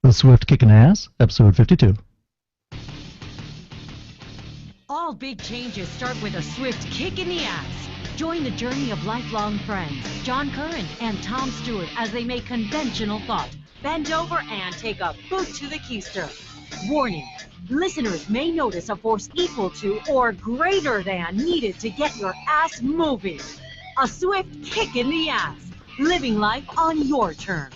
The Swift Kickin' Ass, episode 52. All big changes start with a swift kick in the ass. Join the journey of lifelong friends, John Curren and Tom Stewart, as they make conventional thought bend over and take a boot to the keister. Warning, listeners may notice a force equal to or greater than needed to get your ass moving. A swift kick in the ass, living life on your terms.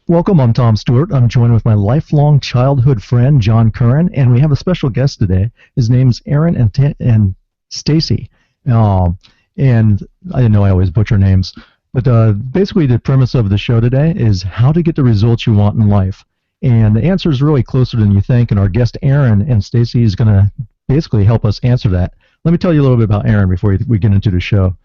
Welcome, I'm Tom Stewart. I'm joined with my lifelong childhood friend, John Curren, and we have a special guest today. His name's Aaron Anastasi. And I know I always butcher names, but basically the premise of the show today is how to get the results you want in life. And the answer is really closer than you think, and our guest Aaron Anastasi is going to basically help us answer that. Let me tell you a little bit about Aaron before we get into the show.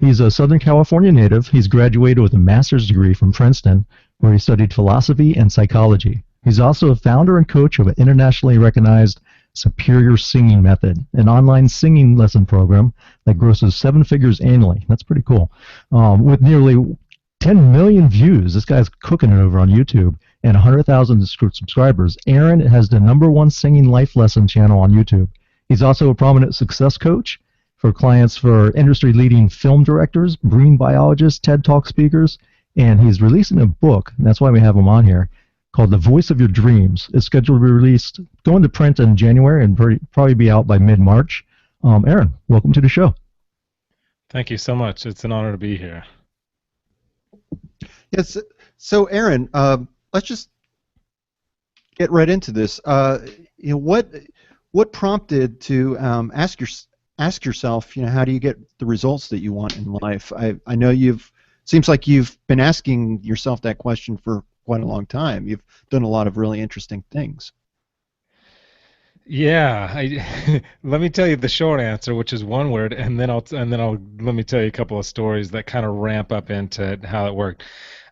He's a Southern California native. He's graduated with a master's degree from Princeton, where he studied philosophy and psychology. He's also a founder and coach of an internationally recognized Superior Singing Method, an online singing lesson program that grosses 7 figures annually. That's pretty cool. With nearly 10 million views, this guy's cooking it over on YouTube, and 100,000 subscribers. Aaron has the #1 singing life lesson channel on YouTube. He's also a prominent success coach for clients for industry-leading film directors, marine biologists, TED Talk speakers, and he's releasing a book, and that's why we have him on here, called The Voice of Your Dreams. It's scheduled to be released, going to print in January, and probably be out by mid-March. Aaron, welcome to the show. Thank you so much. It's an honor to be here. Yes. So, Aaron, let's just get right into this. What prompted to ask yourself, how do you get the results that you want in life? I know seems like you've been asking yourself that question for quite a long time. You've done a lot of really interesting things. Yeah, let me tell you the short answer, which is one word, and then let me tell you a couple of stories that kind of ramp up into how it worked.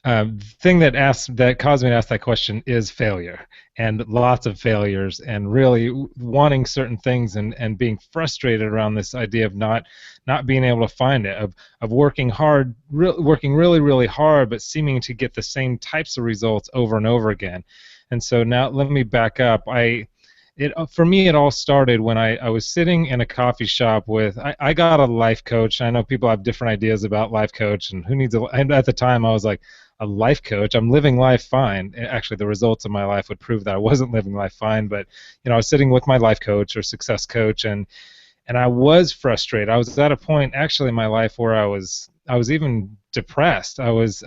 Thing that caused me to ask that question is failure, and lots of failures, and really wanting certain things, and being frustrated around this idea of not being able to find it, of working hard, working really, really hard, but seeming to get the same types of results over and over again. And so now let me back up. For me, it all started when I was sitting in a coffee shop with, I got a life coach. I know people have different ideas about life coach, and who needs and at the time I was like, a life coach? I'm living life fine. Actually, the results of my life would prove that I wasn't living life fine, but I was sitting with my life coach or success coach, and I was frustrated. I was at a point actually in my life where I was even depressed. I was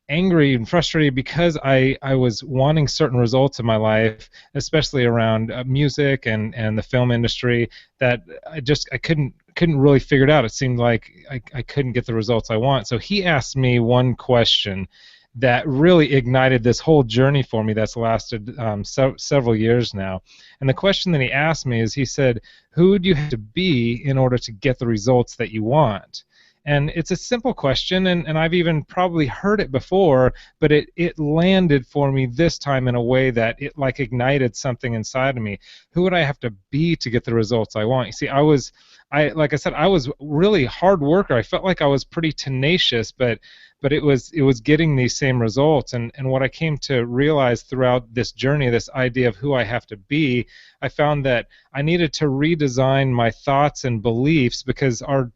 angry and frustrated because I was wanting certain results in my life, especially around music and the film industry, that I couldn't really figure it out. It seemed like I couldn't get the results I want. So he asked me one question that really ignited this whole journey for me that's lasted several years now. And the question that he asked me is, he said, who do you have to be in order to get the results that you want? And it's a simple question, and I've even probably heard it before, but it landed for me this time in a way that it like ignited something inside of me. Who would I have to be to get the results I want? You see, like I said, I was really hard worker. I felt like I was pretty tenacious, but it was getting these same results. And what I came to realize throughout this journey, this idea of who I have to be, I found that I needed to redesign my thoughts and beliefs, because our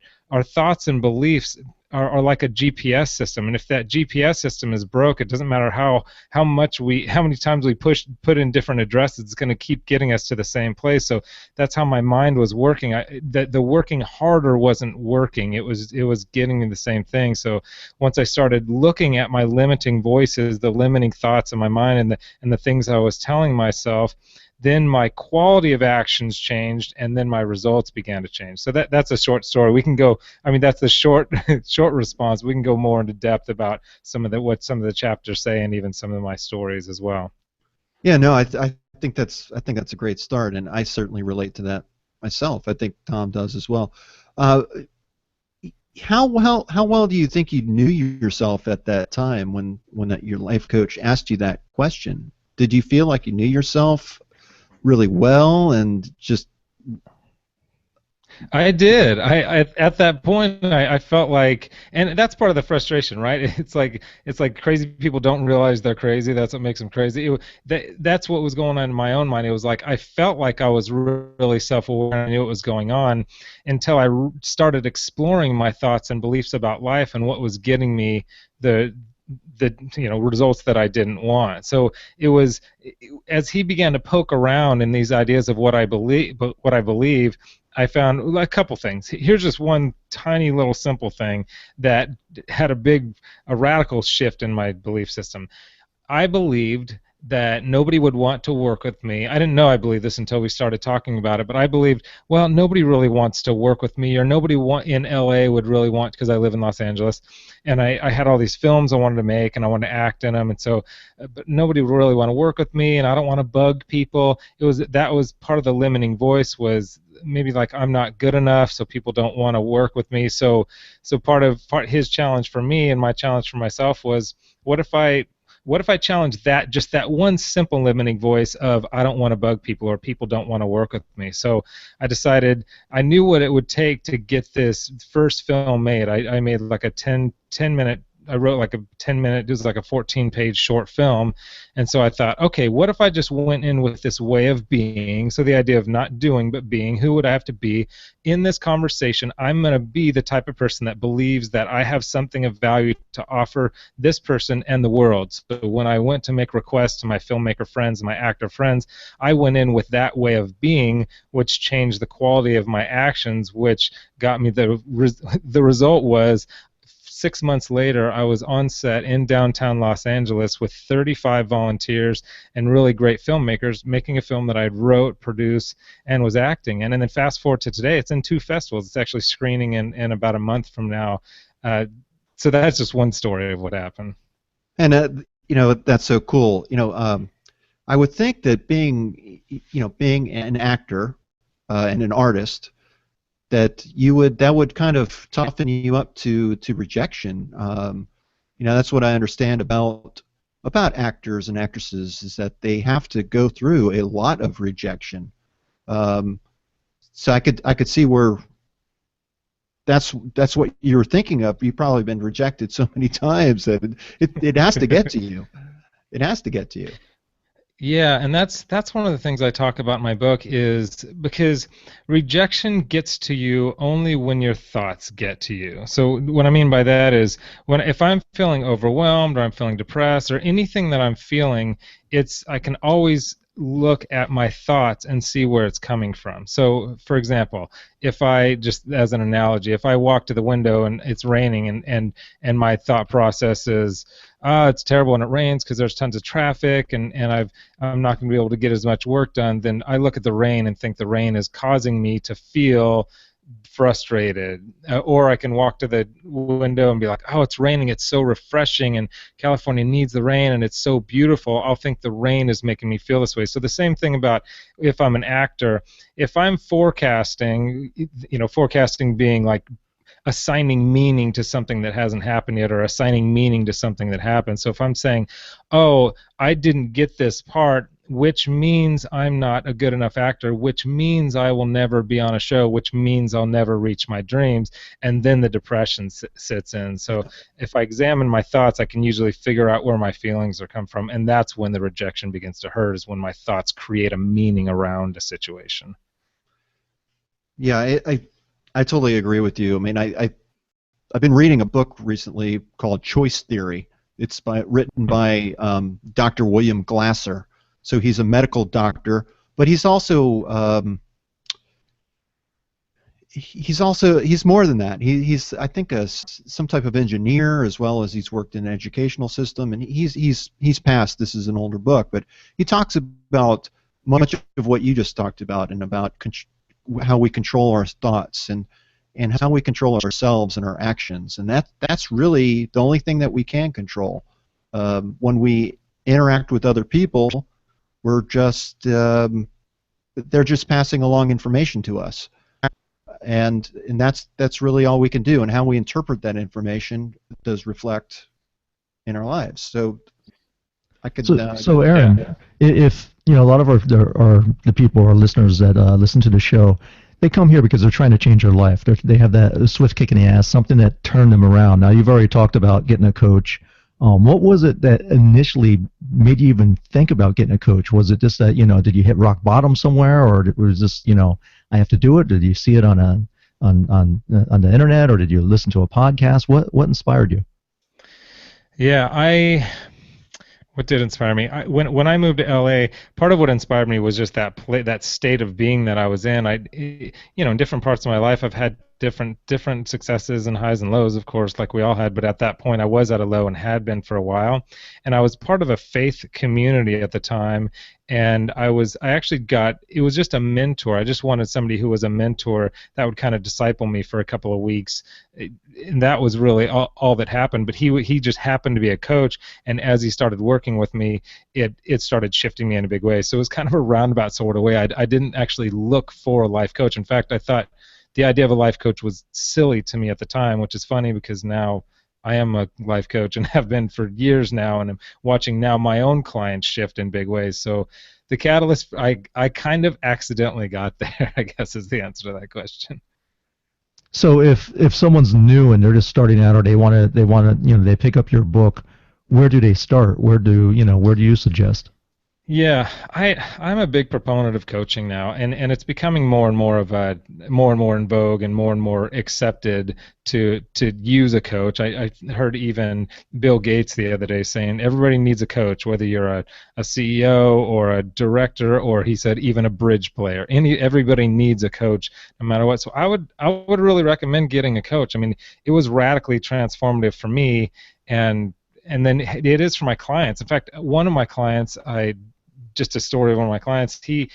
thoughts and beliefs are like a GPS system, and if that GPS system is broke, it doesn't matter how many times we put in different addresses, it's going to keep getting us to the same place. So that's how my mind was working. The working harder wasn't working. It was getting me the same thing. So once I started looking at my limiting voices, the limiting thoughts in my mind, and the things I was telling myself, then my quality of actions changed, and then my results began to change. So that's a short story. We can go. I mean, that's the short response. We can go more into depth about what some of the chapters say, and even some of my stories as well. Yeah, no, I think that's a great start, and I certainly relate to that myself. I think Tom does as well. How well do you think you knew yourself at that time when your life coach asked you that question? Did you feel like you knew yourself really well, and just I did. I at that point I felt like, and that's part of the frustration, right? It's like crazy people don't realize they're crazy. That's what makes them crazy. That's what was going on in my own mind. It was like I felt like I was really self-aware. I knew what was going on until I started exploring my thoughts and beliefs about life and what was getting me the results that I didn't want. So it was as he began to poke around in these ideas of what I believe, I found a couple things. Here's just one tiny little simple thing that had a radical shift in my belief system. I believed that nobody would want to work with me. I didn't know I believed this until we started talking about it, but I believed, well, nobody really wants to work with me, or nobody in LA would really want, because I live in Los Angeles, and I had all these films I wanted to make, and I wanted to act in them, and so, but nobody would really want to work with me, and I don't want to bug people. That was part of the limiting voice, was maybe like I'm not good enough, so people don't want to work with me. So part his challenge for me and my challenge for myself was, what if I challenge that, just that one simple limiting voice of I don't want to bug people, or people don't want to work with me? So I decided, I knew what it would take to get this first film made. I made like a 10 minute, I wrote like a 10-minute, it was like a 14-page short film. And so I thought, okay, what if I just went in with this way of being? So the idea of not doing, but being. Who would I have to be in this conversation? I'm going to be the type of person that believes that I have something of value to offer this person and the world. So when I went to make requests to my filmmaker friends and my actor friends, I went in with that way of being, which changed the quality of my actions, which got me the result was, 6 months later, I was on set in downtown Los Angeles with 35 volunteers and really great filmmakers, making a film that I wrote, produced, and was acting in. And then fast forward to today, it's in 2 festivals. It's actually screening in about a month from now. So that's just one story of what happened. And that's so cool. I would think that being an actor and an artist, that would kind of toughen you up to rejection. That's what I understand about actors and actresses, is that they have to go through a lot of rejection. So I could see where that's what you're thinking of. You've probably been rejected so many times that it has to get to you. It has to get to you. Yeah, and that's one of the things I talk about in my book, is because rejection gets to you only when your thoughts get to you. So what I mean by that is, if I'm feeling overwhelmed, or I'm feeling depressed, or anything that I'm feeling, I can always look at my thoughts and see where it's coming from. So, for example, if I, just as an analogy, if I walk to the window and it's raining, and my thought process is, it's terrible when it rains because there's tons of traffic, and I'm not going to be able to get as much work done, then I look at the rain and think the rain is causing me to feel frustrated. Or I can walk to the window and be like, oh, it's raining, it's so refreshing, and California needs the rain, and it's so beautiful. I'll think the rain is making me feel this way. So the same thing about if I'm an actor. If I'm forecasting, forecasting being like assigning meaning to something that hasn't happened yet, or assigning meaning to something that happened. So if I'm saying, oh, I didn't get this part, which means I'm not a good enough actor, which means I will never be on a show, which means I'll never reach my dreams, and then the depression sits in. So if I examine my thoughts, I can usually figure out where my feelings are come from, and that's when the rejection begins to hurt, is when my thoughts create a meaning around a situation. Yeah, I totally agree with you. I mean, I've been reading a book recently called Choice Theory. It's written by Dr. William Glasser. So he's a medical doctor, but he's also he's more than that. He's I think some type of engineer, as well as he's worked in an educational system, and he's passed. This is an older book, but he talks about much of what you just talked about, and about how we control our thoughts, and how we control ourselves and our actions, and that's really the only thing that we can control. When we interact with other people, we're just they're just passing along information to us, and that's really all we can do. And how we interpret that information does reflect in our lives. So I could. So Aaron, if a lot of the people, our listeners that listen to the show, they come here because they're trying to change their life. They have that swift kick in the ass, something that turned them around. Now, you've already talked about getting a coach. What was it that initially made you even think about getting a coach? Was it just that, did you hit rock bottom somewhere, or was this, I have to do it? Did you see it on the internet, or did you listen to a podcast? What inspired you? Yeah, what did inspire me? When I moved to LA, part of what inspired me was just that state of being that I was in. In different parts of my life, I've had different successes and highs and lows, of course, like we all had. But at that point, I was at a low and had been for a while. And I was part of a faith community at the time. And I actually it was just a mentor. I just wanted somebody who was a mentor that would kind of disciple me for a couple of weeks. And that was really all that happened. But he just happened to be a coach. And as he started working with me, it started shifting me in a big way. So it was kind of a roundabout sort of way. I didn't actually look for a life coach. In fact, I thought the idea of a life coach was silly to me at the time, which is funny because now I am a life coach and have been for years now, and I'm watching now my own clients shift in big ways. So the catalyst, I kind of accidentally got there, I guess, is the answer to that question. So if someone's new and they're just starting out, or they pick up your book, where do they start? Where do you suggest? Yeah, I'm a big proponent of coaching now, and it's becoming more and more in vogue and more accepted to use a coach. I heard even Bill Gates the other day saying everybody needs a coach, whether you're a CEO or a director, or he said even a bridge player. Everybody needs a coach no matter what. So I would really recommend getting a coach. I mean, it was radically transformative for me, and then it is for my clients. In fact, one of my clients, just a story of one of my clients, he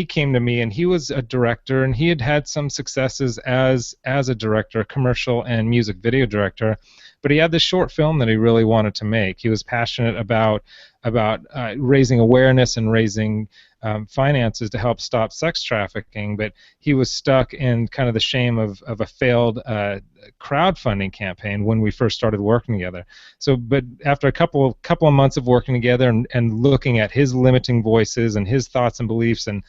came to me and he was a director and he had some successes as a director, commercial and music video director, but he had this short film that he really wanted to make. He was passionate about raising awareness and raising finances to help stop sex trafficking, but he was stuck in kind of the shame of a failed crowdfunding campaign when we first started working together. So, but after a couple of months of working together and looking at his limiting voices and his thoughts and beliefs and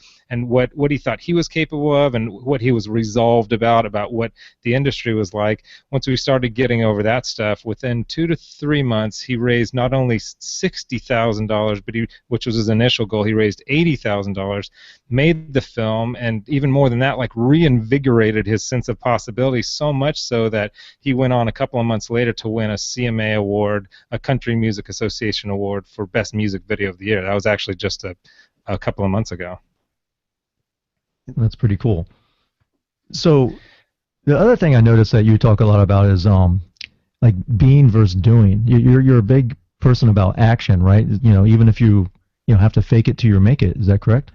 what he thought he was capable of and what he was resolved about what the industry was like, once we started getting over that stuff, within 2 to 3 months, he raised not only $60,000, but which was his initial goal, he raised $80,000, made the film, and even more than that, like reinvigorated his sense of possibility, so much so that he went on a couple of months later to win a CMA award, a Country Music Association award for Best Music Video of the Year. That was actually just a couple of months ago. That's pretty cool. So the other thing I noticed that you talk a lot about is like being versus doing. You're a big person about action, right? Even if you have to fake it till you make it. Is that correct?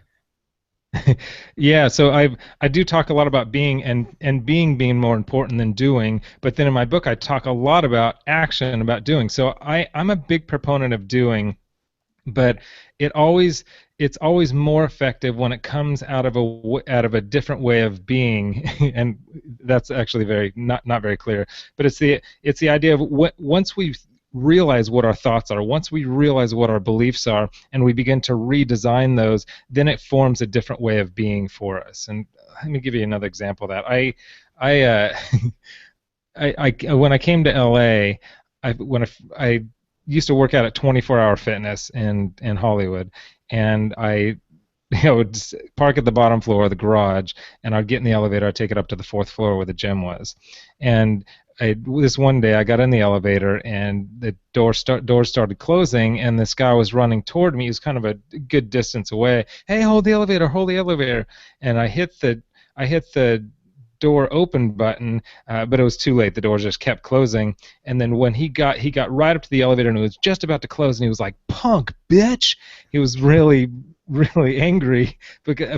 Yeah, so I do talk a lot about being and being more important than doing, but then in my book I talk a lot about action, about doing. So I'm a big proponent of doing, but it's always more effective when it comes out of a different way of being, and that's actually not very clear. But it's the idea of once we realize what our thoughts are, once we realize what our beliefs are, and we begin to redesign those, then it forms a different way of being for us. And let me give you another example of that. When I came to LA, I used to work out at 24 Hour Fitness in Hollywood, and I would just park at the bottom floor of the garage, and I'd get in the elevator, I'd take it up to the 4th floor where the gym was. And this one day I got in the elevator and the doors started closing, and this guy was running toward me. He was kind of a good distance away. Hey, hold the elevator. And I hit the door open button, but it was too late. The doors just kept closing. And then when he got right up to the elevator and it was just about to close, and he was like, "Punk, bitch!" He was really angry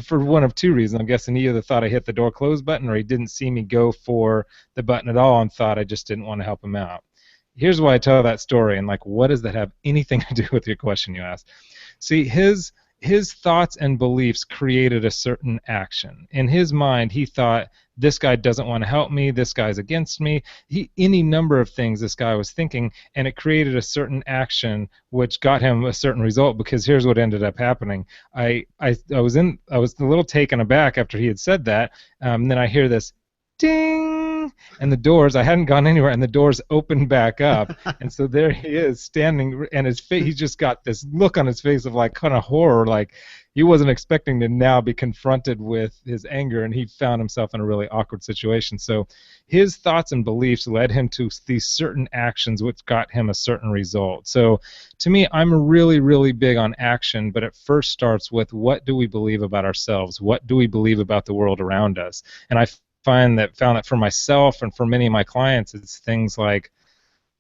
for one of two reasons. I'm guessing he either thought I hit the door close button, or he didn't see me go for the button at all and thought I just didn't want to help him out. Here's why I tell that story, and like, what does that have anything to do with your question you asked? See, his thoughts and beliefs created a certain action. In his mind, he thought this guy doesn't want to help me, this guy's against me, any number of things this guy was thinking, and it created a certain action which got him a certain result. Because here's what ended up happening. I was a little taken aback after he had said that. Then I hear this ding, and the doors, I hadn't gone anywhere, and the doors opened back up, and so there he is standing, and his face, he just got this look on his face of like kind of horror, like he wasn't expecting to now be confronted with his anger, and he found himself in a really awkward situation. So his thoughts and beliefs led him to these certain actions which got him a certain result. So to me, I'm really, really big on action, but it first starts with, what do we believe about ourselves? What do we believe about the world around us? And I found that for myself and for many of my clients, it's things like,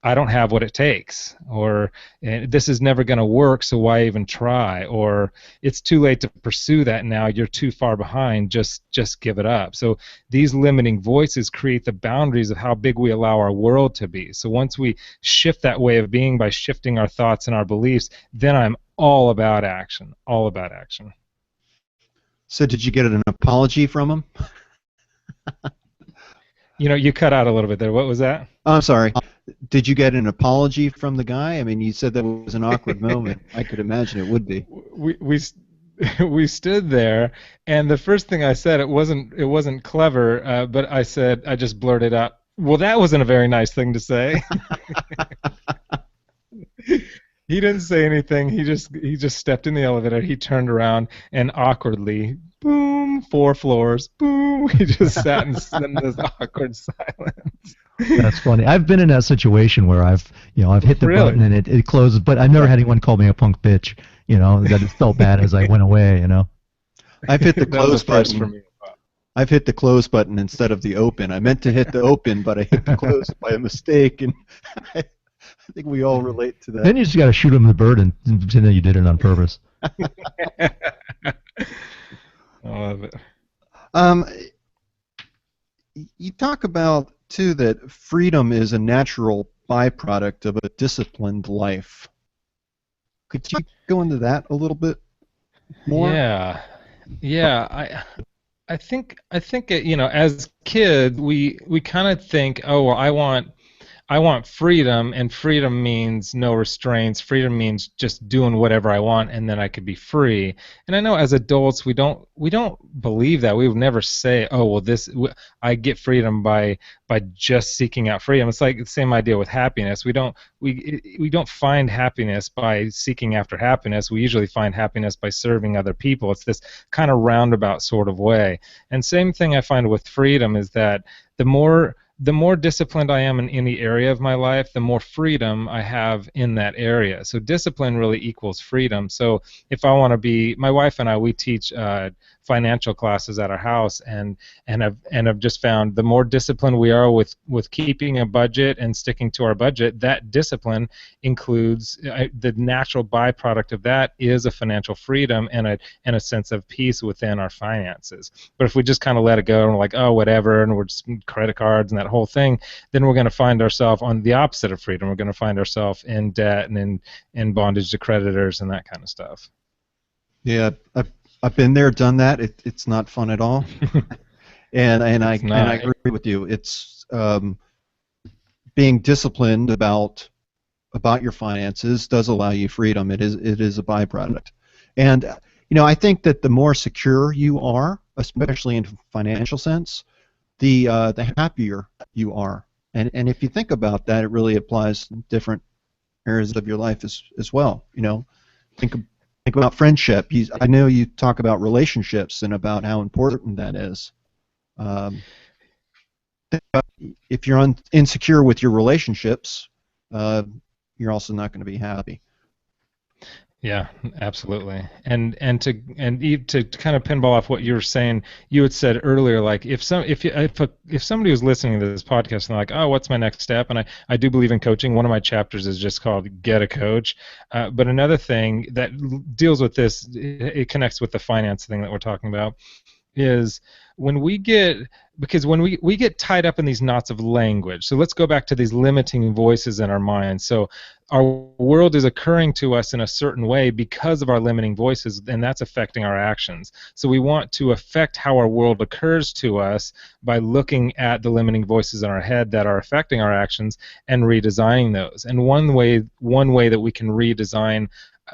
I don't have what it takes, or this is never going to work, so why even try, or it's too late to pursue that now, you're too far behind, just give it up. So these limiting voices create the boundaries of how big we allow our world to be. So once we shift that way of being by shifting our thoughts and our beliefs, then I'm all about action, all about action. So did you get an apology from him? You cut out a little bit there. What was that? Oh, I'm sorry. Did you get an apology from the guy? I mean, you said that was an awkward moment. I could imagine it would be. We stood there, and the first thing I said, it wasn't clever, but I just blurted out, "Well, that wasn't a very nice thing to say." He didn't say anything. He just stepped in the elevator. He turned around and awkwardly, boom, 4 floors, boom. He just sat in this awkward silence. That's funny. I've been in that situation where I've hit the Really? button and it closes, but I've never had anyone call me a punk bitch. That it felt bad as I went away. I've hit the That was close the first button. for me. I've hit the close button instead of the open. I meant to hit the open, but I hit the close by a mistake, and I think we all relate to that. Then you just got to shoot him the bird and pretend that you did it on purpose. I love it. You talk about, too, that freedom is a natural byproduct of a disciplined life. Could you go into that a little bit more? Yeah. I think as kids we kind of think, oh well, I want freedom, and freedom means no restraints. Freedom means just doing whatever I want, and then I could be free. And I know as adults we don't believe that. We would never say, oh well, I get freedom by just seeking out freedom. It's like the same idea with happiness. We don't find happiness by seeking after happiness. We usually find happiness by serving other people. It's this kind of roundabout sort of way. And same thing I find with freedom is that the more disciplined I am in any area of my life, the more freedom I have in that area. So discipline really equals freedom. So if I want to be, my wife and I, we teach financial classes at our house, and have just found the more disciplined we are with keeping a budget and sticking to our budget, that discipline includes the natural byproduct of that is a financial freedom and a sense of peace within our finances. But if we just kind of let it go and we're like, oh whatever, and we're just credit cards and that whole thing, then we're going to find ourselves on the opposite of freedom. We're going to find ourselves in debt and in bondage to creditors and that kind of stuff. Yeah, I've been there, done that. It's not fun at all. and I agree with you. It's being disciplined about your finances does allow you freedom. It is a byproduct. And I think that the more secure you are, especially in financial sense, the happier you are. And if you think about that, it really applies to different areas of your life as well. Think about friendship. I know you talk about relationships and about how important that is. If you're insecure with your relationships, you're also not going to be happy. Yeah, absolutely. And to kind of pinball off what you were saying, you had said earlier, like if somebody was listening to this podcast and they're like, oh, what's my next step? And I do believe in coaching. One of my chapters is just called Get a Coach. But another thing that deals with this, it connects with the finance thing that we're talking about, is when we get, because when we get tied up in these knots of language. So let's go back to these limiting voices in our minds. So our world is occurring to us in a certain way because of our limiting voices, and that's affecting our actions. So we want to affect how our world occurs to us by looking at the limiting voices in our head that are affecting our actions and redesigning those. And one way that we can redesign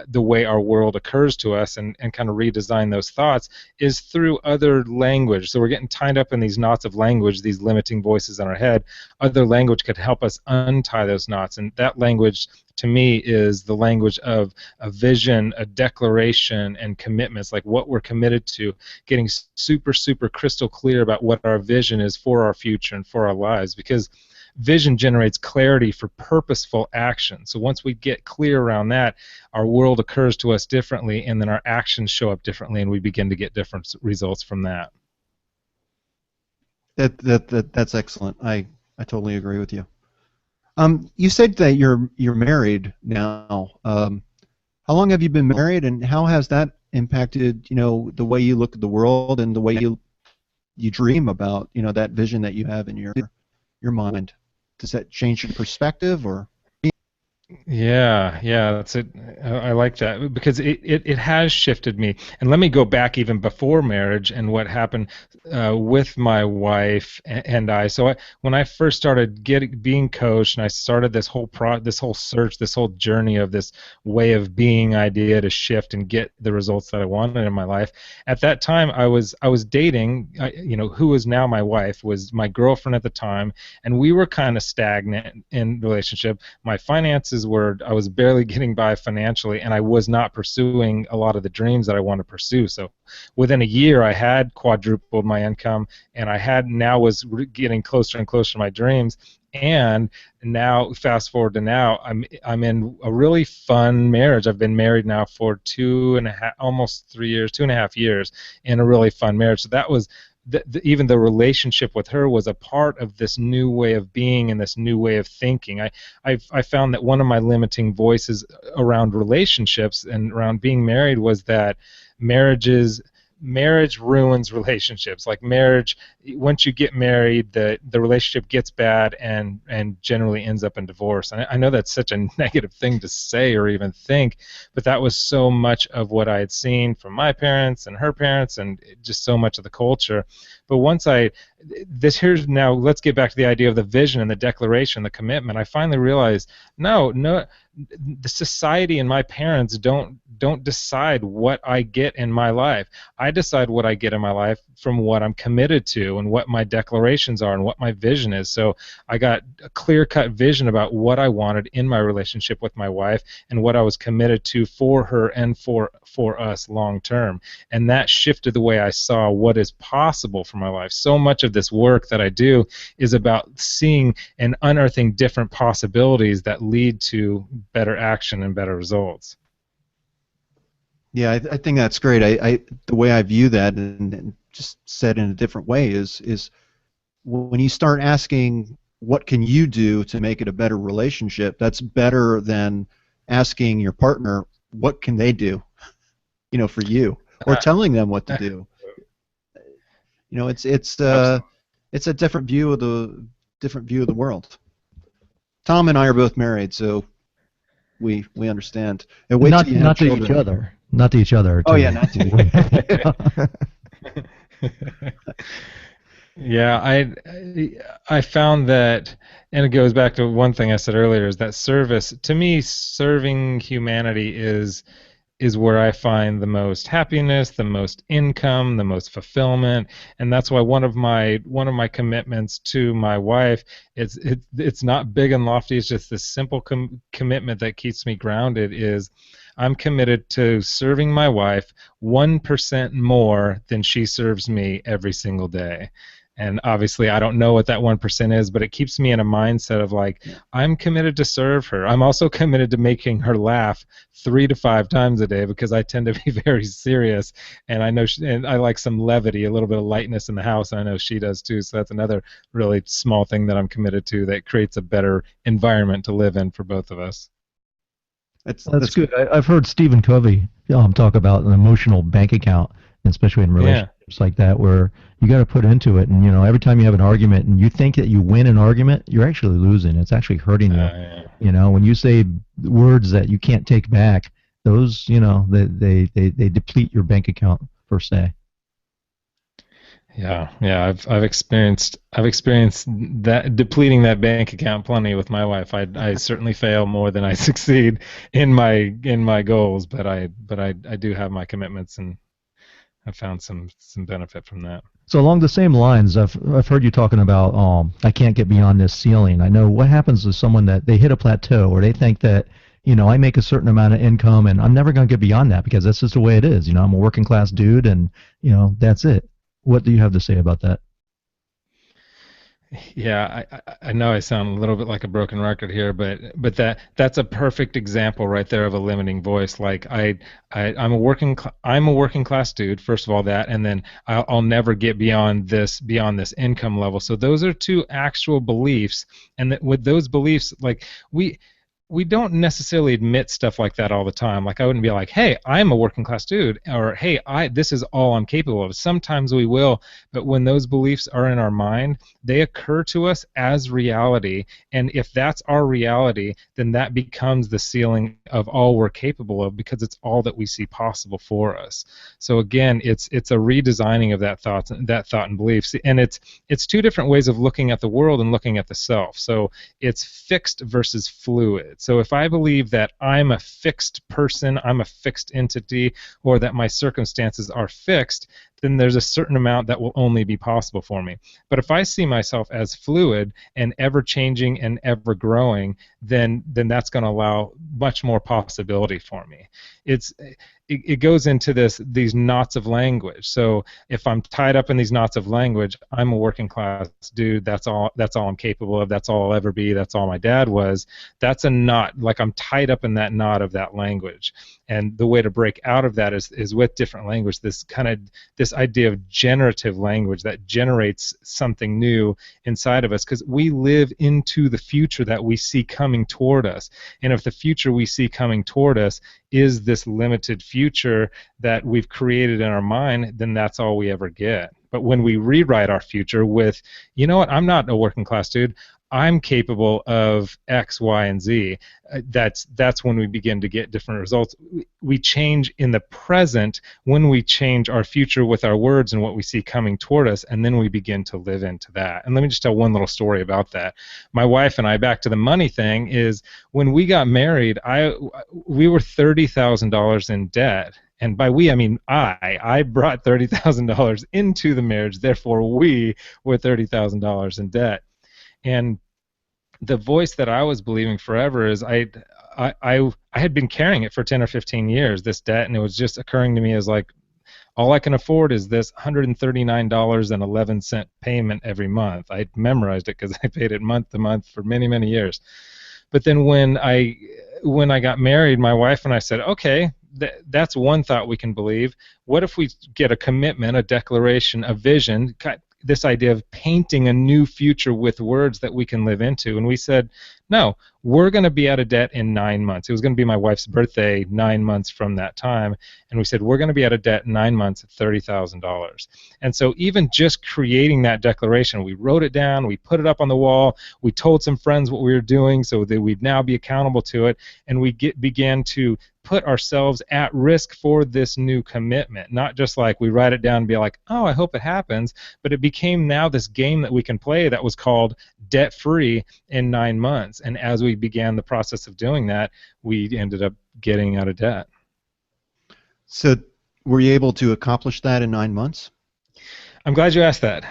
the way our world occurs to us and kind of redesign those thoughts is through other language. So we're getting tied up in these knots of language, these limiting voices in our head. Other language could help us untie those knots, and that language to me is the language of a vision, a declaration, and commitments, like what we're committed to, getting super, super crystal clear about what our vision is for our future and for our lives, because vision generates clarity for purposeful action. So once we get clear around that, our world occurs to us differently, and then our actions show up differently, and we begin to get different results from that. That's excellent. I totally agree with you. You said that you're married now. How long have you been married, and how has that impacted, the way you look at the world and the way you dream about, that vision that you have in your mind? Does that change your perspective, or? Yeah, that's it. I like that because it has shifted me. And let me go back even before marriage and what happened with my wife and I. So when I first started being coached, and I started this whole search, this whole journey of this way of being idea to shift and get the results that I wanted in my life. At that time, I was dating, who was now my wife, was my girlfriend at the time, and we were kind of stagnant in relationship. My finances I was barely getting by financially, and I was not pursuing a lot of the dreams that I want to pursue. So within a year, I had quadrupled my income, and I was getting closer and closer to my dreams. And now, fast forward to now, I'm in a really fun marriage. I've been married now for 2.5 years, in a really fun marriage. So that was even the relationship with her was a part of this new way of being and this new way of thinking. I found that one of my limiting voices around relationships and around being married was that marriage ruins relationships. Like marriage, once you get married, the relationship gets bad and generally ends up in divorce. And I know that's such a negative thing to say or even think, but that was so much of what I had seen from my parents and her parents, and just so much of the culture. But once now let's get back to the idea of the vision and the declaration, the commitment. I finally realized, no, the society and my parents don't decide what I get in my life. I decide what I get in my life from what I'm committed to and what my declarations are and what my vision is. So I got a clear-cut vision about what I wanted in my relationship with my wife and what I was committed to for her and for us long term. And that shifted the way I saw what is possible for my life. So much of this work that I do is about seeing and unearthing different possibilities that lead to better action and better results. Yeah, I think that's great. The way I view that, and just said in a different way, is when you start asking what can you do to make it a better relationship, that's better than asking your partner what can they do, for you, or telling them what to do. It's a different view of the world. Tom and I are both married, so we understand. And not to each other. Not to each other. Oh yeah, not to. Yeah, I found that, and it goes back to one thing I said earlier, is that service, to me, serving humanity is where I find the most happiness, the most income, the most fulfillment, and that's why one of my commitments to my wife, it's not big and lofty. It's just this simple commitment that keeps me grounded. Is I'm committed to serving my wife 1% more than she serves me every single day. And obviously, I don't know what that 1% is, but it keeps me in a mindset of like, I'm committed to serve her. I'm also committed to making her laugh 3 to 5 times a day, because I tend to be very serious, and I know and I like some levity, a little bit of lightness in the house. And I know she does too. So that's another really small thing that I'm committed to that creates a better environment to live in for both of us. That's good. I've heard Stephen Covey talk about an emotional bank account, especially in Yeah. relationships like that, where you got to put into it. And every time you have an argument and you think that you win an argument, you're actually losing. It's actually hurting you. Yeah. When you say words that you can't take back, those, they deplete your bank account per se. Yeah. I've experienced that, depleting that bank account plenty with my wife. I certainly fail more than I succeed in my goals, but I do have my commitments, and I've found some benefit from that. So along the same lines, I've heard you talking about I can't get beyond this ceiling. I know what happens to someone that they hit a plateau or they think that I make a certain amount of income and I'm never going to get beyond that because that's just the way it is. I'm a working class dude and that's it. What do you have to say about that? Yeah, I know I sound a little bit like a broken record here, but that's a perfect example right there of a limiting voice. Like I'm a working class dude, first of all, that, and then I'll never get beyond this income level. So those are two actual beliefs, and that with those beliefs, like we don't necessarily admit stuff like that all the time. Like I wouldn't be like, "Hey, I'm a working class dude," or "Hey, this is all I'm capable of." Sometimes we will, but when those beliefs are in our mind, they occur to us as reality, and if that's our reality, then that becomes the ceiling of all we're capable of because it's all that we see possible for us. So again, it's a redesigning of that thought and beliefs, and it's two different ways of looking at the world and looking at the self. So it's fixed versus fluid. So if I believe that I'm a fixed person, I'm a fixed entity, or that my circumstances are fixed, then there's a certain amount that will only be possible for me. But if I see myself as fluid and ever changing and ever growing, then that's going to allow much more possibility for me. It goes into these knots of language. So if I'm tied up in these knots of language, I'm a working class dude. That's all I'm capable of. That's all I'll ever be. That's all my dad was. That's a knot. Like I'm tied up in that knot of that language. And the way to break out of that is with different language. This idea of generative language that generates something new inside of us, because we live into the future that we see coming toward us. And if the future we see coming toward us is this limited future that we've created in our mind, then that's all we ever get. But when we rewrite our future with, you know what, I'm not a working class dude, I'm capable of X, Y, and Z, that's when we begin to get different results. We change in the present when we change our future with our words and what we see coming toward us, and then we begin to live into that. And let me just tell one little story about that. My wife and I, back to the money thing, is when we got married, we were $30,000 in debt. And by we, I mean I brought $30,000 into the marriage, therefore we were $30,000 in debt. And the voice that I was believing forever is I had been carrying it for 10 or 15 years, this debt, and it was just occurring to me as like, all I can afford is this $139.11 payment every month. I memorized it because I paid it month to month for many, many years. But then when I got married, my wife and I said, okay, that's one thought we can believe. What if we get a commitment, a declaration, a vision, this idea of painting a new future with words that we can live into? And we said, no, we're going to be out of debt in 9 months. It was going to be my wife's birthday 9 months from that time. And we said, we're going to be out of debt in 9 months at $30,000. And so even just creating that declaration, we wrote it down, we put it up on the wall, we told some friends what we were doing so that we'd now be accountable to it, and we began to put ourselves at risk for this new commitment. Not just like we write it down and be like, oh, I hope it happens, but it became now this game that we can play that was called debt-free in 9 months. And as we began the process of doing that, we ended up getting out of debt. So were you able to accomplish that in 9 months? I'm glad you asked that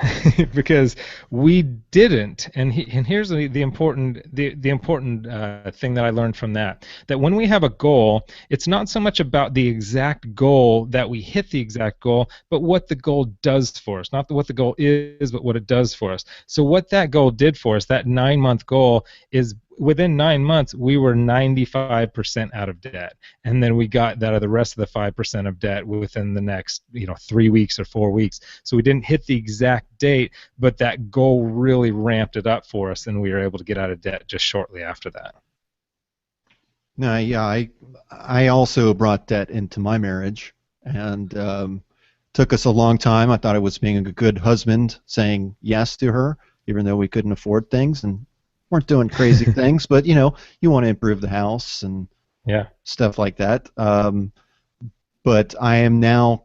because we didn't. And here's the important thing that I learned from that when we have a goal, it's not so much about the exact goal that we hit the exact goal, but what the goal does for us. Not what the goal is, but what it does for us. So what that goal did for us, that 9-month goal, is within 9 months, we were 95% out of debt. And then we got that of the rest of the 5% of debt within the next 3 weeks or 4 weeks. So we didn't hit the exact date, but that goal really ramped it up for us, and we were able to get out of debt just shortly after that. No, yeah, I also brought debt into my marriage, and Took us a long time. I thought I was being a good husband, saying yes to her, even though we couldn't afford things and weren't doing crazy things. But you want to improve the house and Yeah. stuff like that. But I am now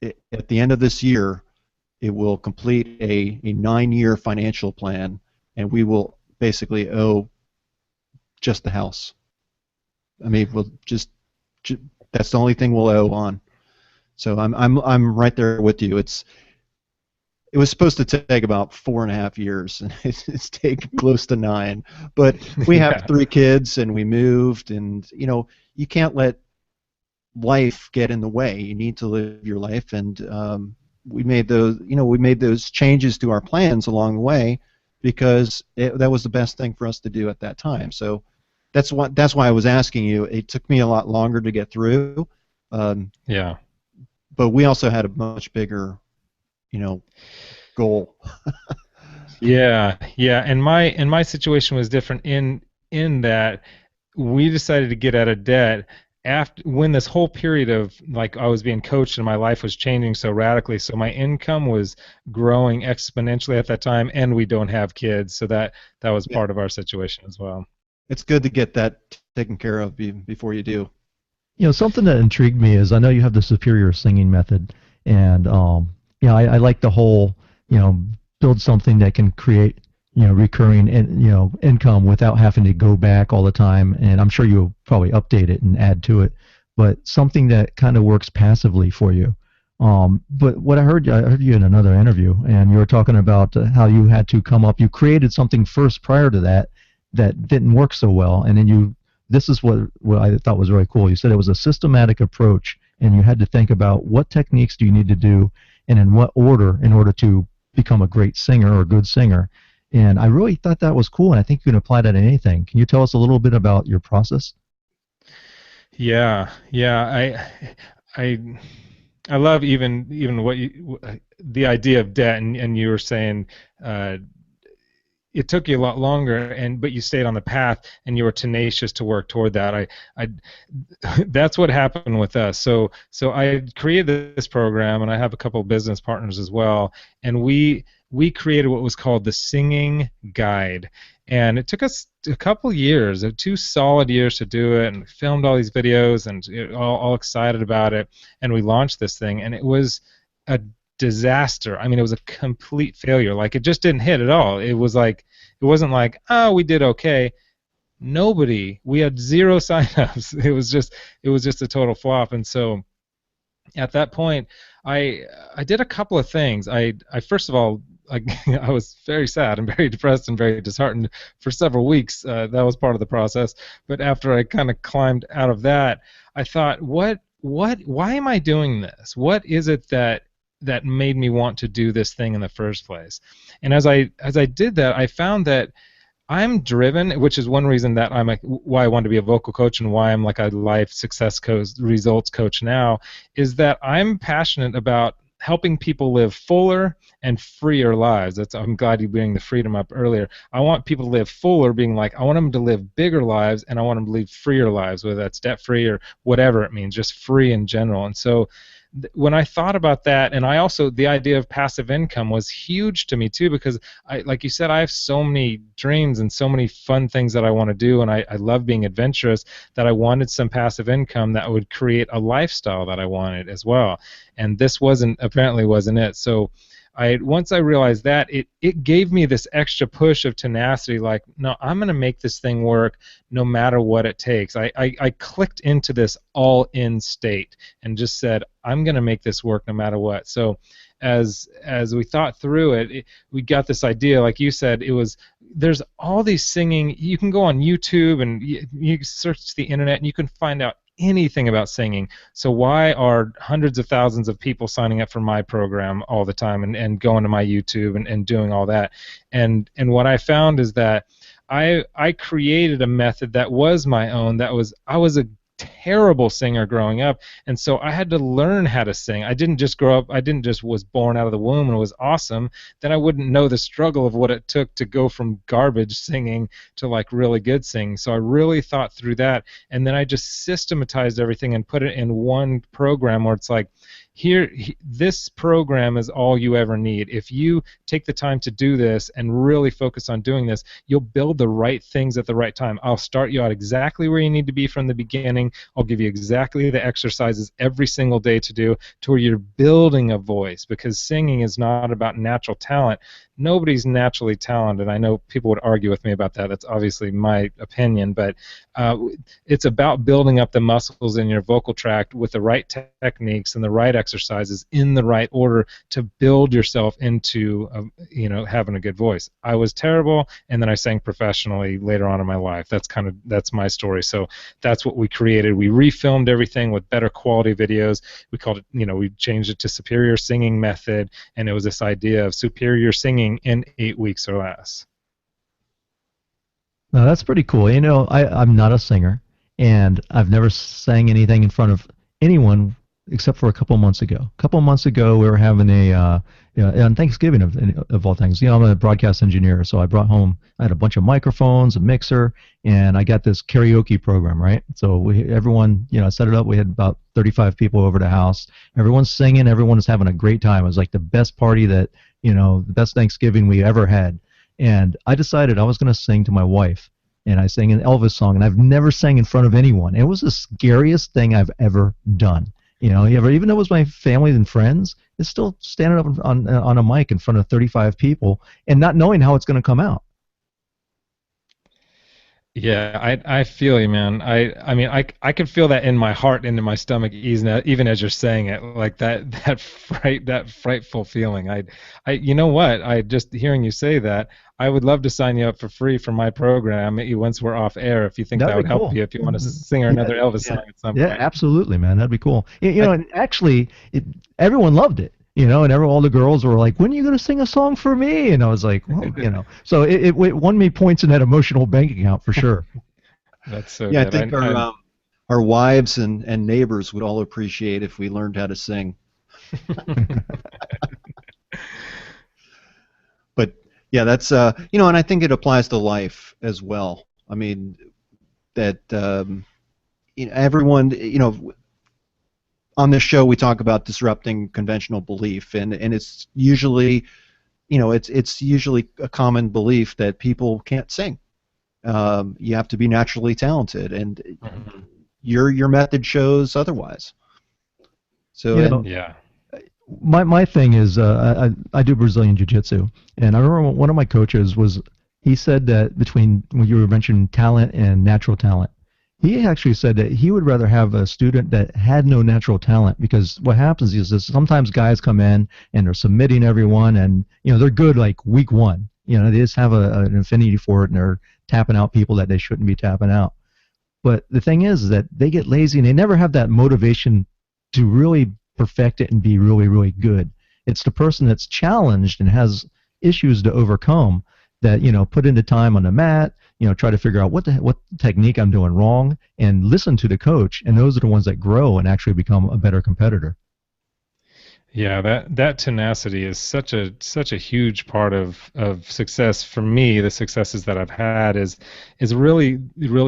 at the end of this year. It will complete a 9-year financial plan, and we will basically owe just the house. I mean, we'll just that's the only thing we'll owe on. So I'm right there with you. It was supposed to take about 4.5 years, and it's taken close to 9. But we have Yeah. 3 kids, and we moved, and you can't let life get in the way. You need to live your life, and we made those changes to our plans along the way because that was the best thing for us to do at that time. So that's why I was asking you. It took me a lot longer to get through. Yeah. But we also had a much bigger, goal. Yeah, yeah, and my situation was different in that we decided to get out of debt after when this whole period of like I was being coached and my life was changing so radically. So my income was growing exponentially at that time, and we don't have kids, so that was Yeah. part of our situation as well. It's good to get that taken care of before you do. Something that intrigued me is I know you have the superior singing method, and I like the whole, build something that can create, recurring and income without having to go back all the time. And I'm sure you'll probably update it and add to it, but something that kind of works passively for you. But what I heard you in another interview, and you were talking about how you had to come up. You created something first prior to that didn't work so well, and then this is what I thought was really cool. You said it was a systematic approach, and you had to think about what techniques do you need to do, and in what order in order to become a great singer or a good singer. And I really thought that was cool, and I think you can apply that to anything. Can you tell us a little bit about your process? Yeah, yeah, I I love even the idea of debt, and you were saying it took you a lot longer, but you stayed on the path and you were tenacious to work toward that. I that's what happened with us. So I created this program, and I have a couple of business partners as well, and we created what was called the Singing Guide, and it took us a couple years, 2 solid years to do it, and filmed all these videos, and all excited about it, and we launched this thing, and it was a disaster. I mean, it was a complete failure. Like, it just didn't hit at all. It wasn't like, oh, we did okay. We had 0 signups. It was just a total flop. And so at that point, I did a couple of things. I first of all, I was very sad and very depressed and very disheartened for several weeks. That was part of the process. But after I kind of climbed out of that, I thought, why am I doing this? What is it that made me want to do this thing in the first place? And as I did that, I found that I'm driven, which is one reason that why I wanted to be a vocal coach and why I'm like a life success coach, results coach now, is that I'm passionate about helping people live fuller and freer lives. I'm glad you bring the freedom up earlier. I want people to live fuller, being like, I want them to live bigger lives, and I want them to live freer lives, whether that's debt-free or whatever it means, just free in general. And so when I thought about that, and the idea of passive income was huge to me too, because like you said, I have so many dreams and so many fun things that I want to do, and I love being adventurous, that I wanted some passive income that would create a lifestyle that I wanted as well. And this apparently wasn't it. So once I realized that, it gave me this extra push of tenacity, like, no, I'm going to make this thing work no matter what it takes. I clicked into this all-in state and just said, I'm going to make this work no matter what. So as we thought through it, we got this idea, like you said, there's all these singing. You can go on YouTube and you search the internet and you can find out anything about singing. So why are hundreds of thousands of people signing up for my program all the time and going to my YouTube and doing all that? And what I found is that I created a method that was my own. I was a terrible singer growing up, and so I had to learn how to sing. I didn't just was born out of the womb and was awesome. Then I wouldn't know the struggle of what it took to go from garbage singing to like really good singing. So I really thought through that, and then I just systematized everything and put it in one program where it's like, this program is all you ever need. If you take the time to do this and really focus on doing this, you'll build the right things at the right time. I'll start you out exactly where you need to be from the beginning. I'll give you exactly the exercises every single day to do to where you're building a voice, because singing is not about natural talent. Nobody's naturally talented. I know people would argue with me about that. That's obviously my opinion, but it's about building up the muscles in your vocal tract with the right techniques and the right exercises in the right order to build yourself into having a good voice. I was terrible, and then I sang professionally later on in my life. That's my story. So that's what we created. We refilmed everything with better quality videos. We called it, we changed it to Superior Singing Method, and it was this idea of superior singing in 8 weeks or less. No, that's pretty cool. I'm not a singer, and I've never sang anything in front of anyone except for a couple months ago. A couple months ago, we were having on Thanksgiving of all things. I'm a broadcast engineer, so I had a bunch of microphones, a mixer, and I got this karaoke program, right? So everyone, I set it up. We had about 35 people over the house. Everyone's singing. Everyone's having a great time. It was like the best party the best Thanksgiving we ever had. And I decided I was going to sing to my wife, and I sang an Elvis song, and I've never sang in front of anyone. It was the scariest thing I've ever done. Even though it was my family and friends, it's still standing up on a mic in front of 35 people and not knowing how it's going to come out. Yeah, I feel you, man. I mean, I can feel that in my heart and in my stomach, even as you're saying it, like that frightful feeling. You know what? I just hearing you say that, I would love to sign you up for free for my program once we're off air, if you think that would help you, if you want to sing another Elvis song at some point. Yeah, absolutely, man. That'd be cool. And actually, everyone loved it. And all the girls were like, "When are you going to sing a song for me?" And I was like, well, So it won me points in that emotional bank account for sure. That's so yeah, good. I think our wives and neighbors would all appreciate if we learned how to sing. But yeah, that's and I think it applies to life as well. I mean, that everyone, on this show we talk about disrupting conventional belief, and it's usually, it's usually a common belief that people can't sing. You have to be naturally talented, and your method shows otherwise. So yeah. My thing is I do Brazilian Jiu-Jitsu, and I remember one of my coaches he said that between when you were mentioning talent and natural talent, he actually said that he would rather have a student that had no natural talent, because what happens is that sometimes guys come in and they're submitting everyone, and they're good like week one. They just have an affinity for it, and they're tapping out people that they shouldn't be tapping out. But the thing is that they get lazy and they never have that motivation to really perfect it and be really, really good. It's the person that's challenged and has issues to overcome that put into time on the mat, try to figure out what technique I'm doing wrong, and listen to the coach, and those are the ones that grow and actually become a better competitor. Yeah, that tenacity is such a huge part of success for me. The successes that I've had is really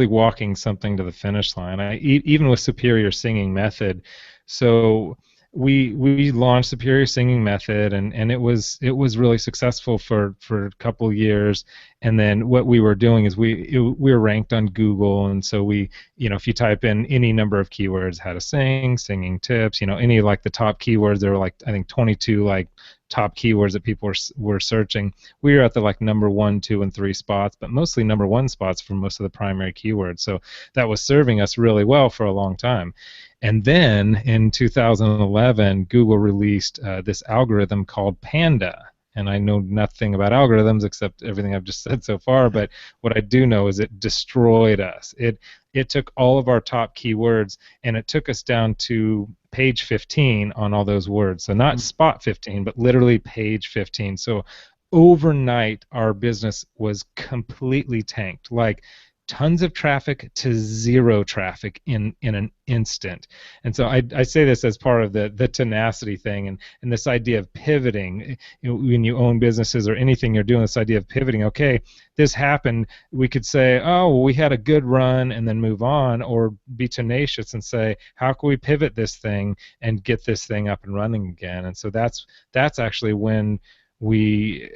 walking something to the finish line. Even with Superior Singing Method, so we launched Superior Singing Method, and it was really successful for a couple years. And then what we were doing is we were ranked on Google, and so if you type in any number of keywords, how to sing, singing tips, any like the top keywords, there were like I think 22 like top keywords that people were searching. We were at the like number 1, 2, and 3 spots, but mostly number 1 spots for most of the primary keywords. So that was serving us really well for a long time. And then in 2011, Google released this algorithm called Panda. And I know nothing about algorithms except everything I've just said so far, but what I do know is it destroyed us. It took all of our top keywords, and it took us down to page 15 on all those words. So not spot 15, but literally page 15. So overnight, our business was completely tanked. Like tons of traffic to zero traffic in an instant. And so I say this as part of the tenacity thing, and this idea of pivoting. When you own businesses or anything you're doing, this idea of pivoting. Okay, this happened. We could say, oh, well, we had a good run and then move on, or be tenacious and say, how can we pivot this thing and get this thing up and running again? And so that's actually when we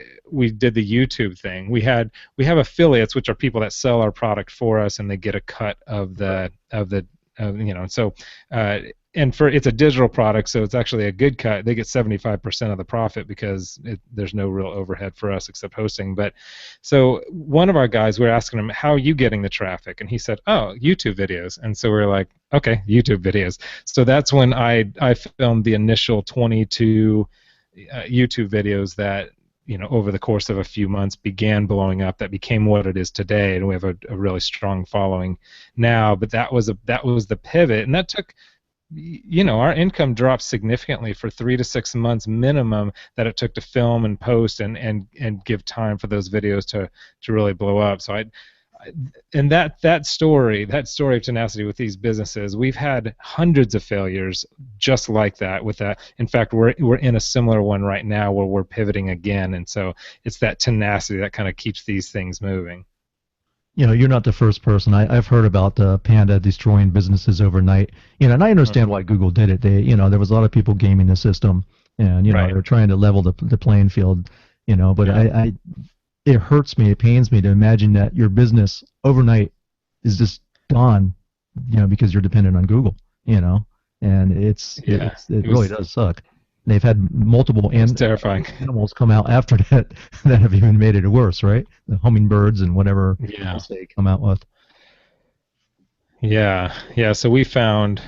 did the YouTube thing. We have affiliates, which are people that sell our product for us, and they get a cut of the so and for it's a digital product, so it's actually a good cut. They get 75% of the profit because there's no real overhead for us except hosting. But so one of our guys, we were asking him, how are you getting the traffic? And he said, oh, YouTube videos. And so we're like, okay, YouTube videos. So that's when I filmed the initial 22 YouTube videos that over the course of a few months began blowing up, that became what it is today, and we have a really strong following now. But that was the pivot, and that took, our income dropped significantly for 3 to 6 months minimum that it took to film and post and give time for those videos to really blow up. So and that story of tenacity with these businesses, we've had hundreds of failures just like that with that. In fact, we're in a similar one right now where we're pivoting again, and so it's that tenacity that kind of keeps these things moving. You're not the first person. I've heard about Panda destroying businesses overnight. And I understand why Google did it. There was a lot of people gaming the system, and Right. they're trying to level the playing field. But Yeah. it hurts me, it pains me to imagine that your business overnight is just gone, because you're dependent on Google, and it really does suck. They've had multiple It's terrifying. animals come out after that that have even made it worse, right? The hummingbirds and whatever Yeah. else they come out with. Yeah. So we found,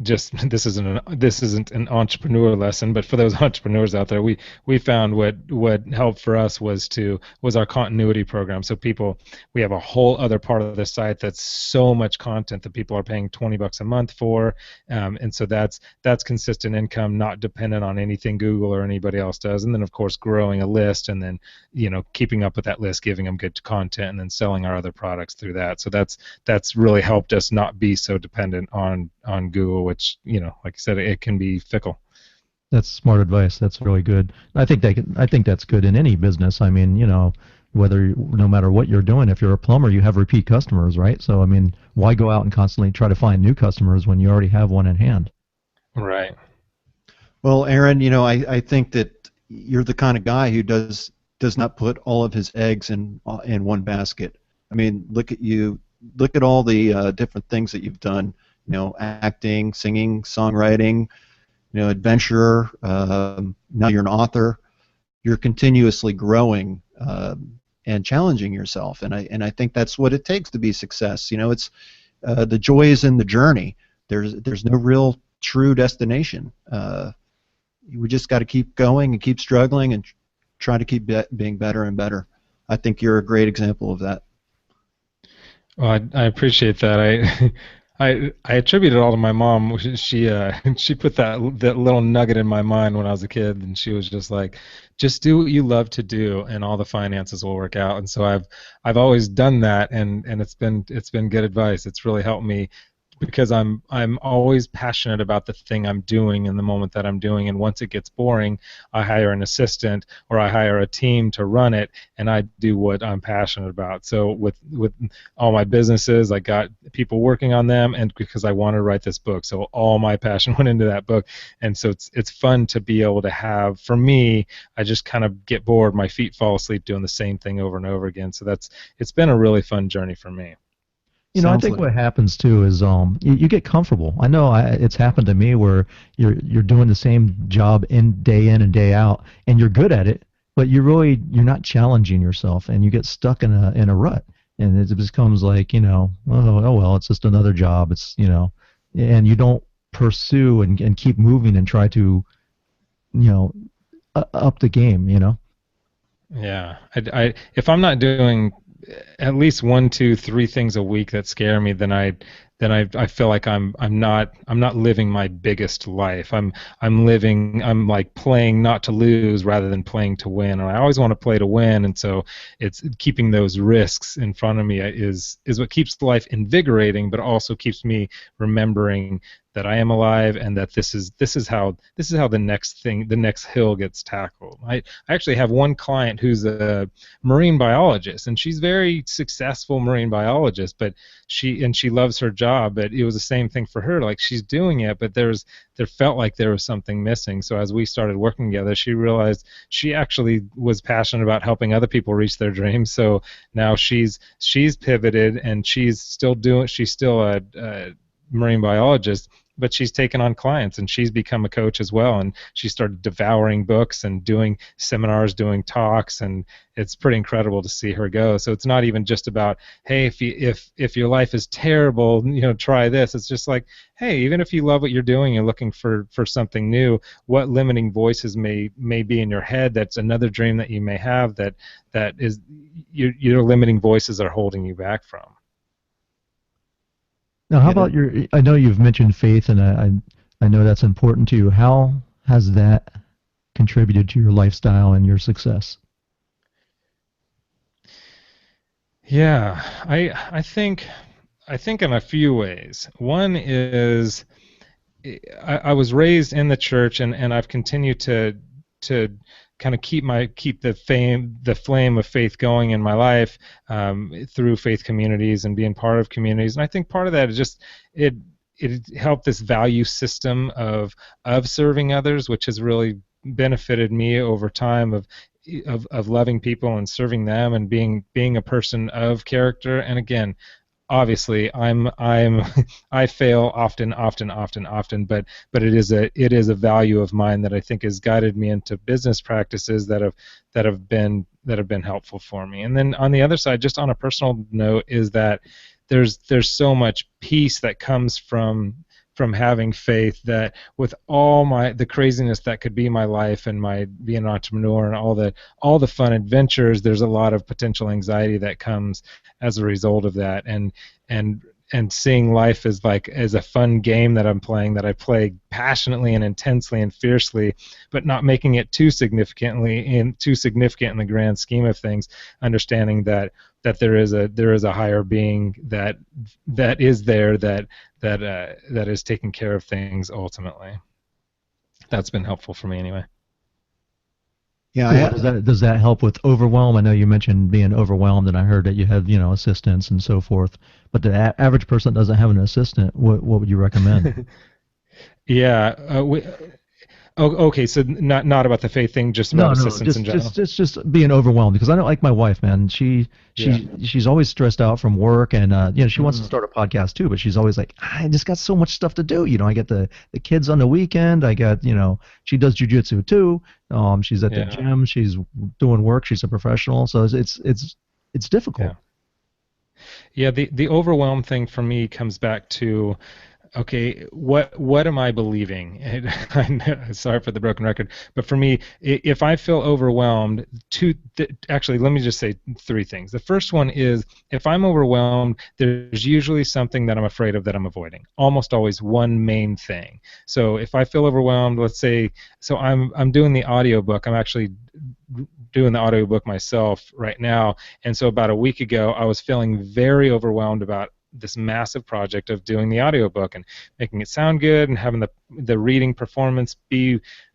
this isn't an entrepreneur lesson, but for those entrepreneurs out there, we found what helped for us was our continuity program. So we have a whole other part of the site that's so much content that people are paying $20 a month for, and so that's consistent income, not dependent on anything Google or anybody else does. And then of course growing a list, and then keeping up with that list, giving them good content, and then selling our other products through that. So that's really helped us not be so dependent on Google, which, like I said, it can be fickle. That's smart advice. That's really good. I think that's good in any business. I mean, no matter what you're doing, if you're a plumber, you have repeat customers, right? So, I mean, why go out and constantly try to find new customers when you already have one in hand? Right. Well, Aaron, I think that you're the kind of guy who does not put all of his eggs in one basket. I mean, look at you. Look at all the different things that you've done. Acting, singing, songwriting, adventurer. Now you're an author. You're continuously growing and challenging yourself, and I think that's what it takes to be success. It's the joy is in the journey. There's no real true destination. We just got to keep going and keep struggling and try to keep being better and better. I think you're a great example of that. Well, I appreciate that. I attribute it all to my mom. She put that little nugget in my mind when I was a kid, and she was just like, just do what you love to do, and all the finances will work out. And so I've always done that, and it's been good advice. It's really helped me, because I'm always passionate about the thing I'm doing in the moment that I'm doing, and once it gets boring, I hire an assistant or I hire a team to run it, and I do what I'm passionate about. So with all my businesses, I got people working on them, and because I want to write this book, so all my passion went into that book, and so it's fun to be able to have. For me, I just kind of get bored, my feet fall asleep doing the same thing over and over again. So it's been a really fun journey for me. I think what happens too is you get comfortable. I know it's happened to me where you're doing the same job in and day out, and you're good at it, but you're not challenging yourself, and you get stuck in a rut, and it becomes like oh well, it's just another job. It's and you don't pursue and keep moving and try to up the game. Yeah, if I'm not doing at least 1, 2, 3 things a week that scare me, then I feel like I'm not living my biggest life. I'm like playing not to lose rather than playing to win. And I always want to play to win, and so it's keeping those risks in front of me is what keeps life invigorating, but also keeps me remembering that I am alive, and that this is how the next hill gets tackled. I actually have one client who's a marine biologist, and she's very successful marine biologist, but she loves her job, but it was the same thing for her. Like, she's doing it, but there felt like there was something missing. So as we started working together, she realized she actually was passionate about helping other people reach their dreams. So now she's pivoted, and she's still a marine biologist, but she's taken on clients, and she's become a coach as well, and she started devouring books and doing seminars, doing talks, and it's pretty incredible to see her go. So it's not even just about, hey, if your life is terrible, try this. It's just like, hey, even if you love what you're doing and looking for something new, what limiting voices may be in your head? That's another dream that you may have that is your limiting voices are holding you back from. Now, how about I know you've mentioned faith, and I know that's important to you. How has that contributed to your lifestyle and your success? Yeah, I think in a few ways. One is I was raised in the church, and I've continued to kind of keep the flame of faith going in my life through faith communities and being part of communities. And I think part of that is just it helped this value system of serving others, which has really benefited me over time of loving people and serving them and being a person of character. And again, obviously I fail often, but it is a value of mine that I think has guided me into business practices that have been helpful for me. And then on the other side, just on a personal note, is that there's so much peace that comes from having faith, that with all the craziness that could be my life and my being an entrepreneur and all the fun adventures, there's a lot of potential anxiety that comes as a result of that, and seeing life as a fun game that I'm playing, that I play passionately and intensely and fiercely, but not making it too significant in the grand scheme of things, understanding that there is a higher being that is there, that is taking care of things ultimately. That's been helpful for me anyway. Yeah, does that help with overwhelm? I know you mentioned being overwhelmed, and I heard that you have assistants and so forth. But the average person doesn't have an assistant. What would you recommend? Yeah, okay. So not about the faith thing, just about assistants in general. Just being overwhelmed, because I don't like my wife, man. She's always stressed out from work, and she wants to start a podcast too, but she's always like, I just got so much stuff to do. I get the kids on the weekend. I got she does jujitsu too. She's at the gym. She's doing work. She's a professional, so it's difficult. Yeah, the overwhelm thing for me comes back to, okay, what am I believing? Sorry for the broken record, but for me, if I feel overwhelmed, actually, let me just say three things. The first one is, if I'm overwhelmed, there's usually something that I'm afraid of that I'm avoiding. Almost always one main thing. So if I feel overwhelmed, let's say, so I'm doing the audiobook. I'm actually doing the audiobook myself right now, and so about a week ago, I was feeling very overwhelmed about this massive project of doing the audiobook and making it sound good and having the reading performance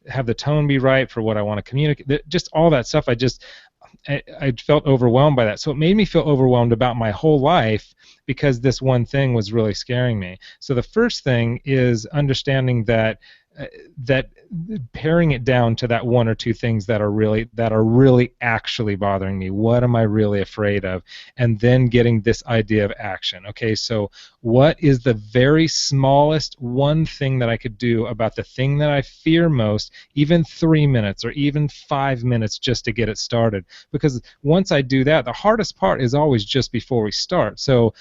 have the tone be right for what I want to communicate. Just all that stuff. I felt overwhelmed by that. So it made me feel overwhelmed about my whole life, because this one thing was really scaring me. So the first thing is understanding that paring it down to that one or two things that are really actually bothering me. What am I really afraid of? And then getting this idea of action. Okay, so what is the very smallest one thing that I could do about the thing that I fear most, even 3 minutes or even 5 minutes, just to get it started? Because once I do that, the hardest part is always just before we start. So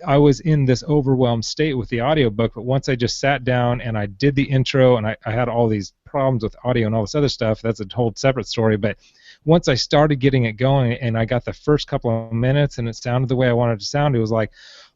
I was in this overwhelmed state with the audiobook, but once I just sat down and I did the intro, and I had all these problems with audio and all this other stuff, that's a whole separate story, but once I started getting it going and I got the first couple of minutes and it sounded the way I wanted it to sound, it was like,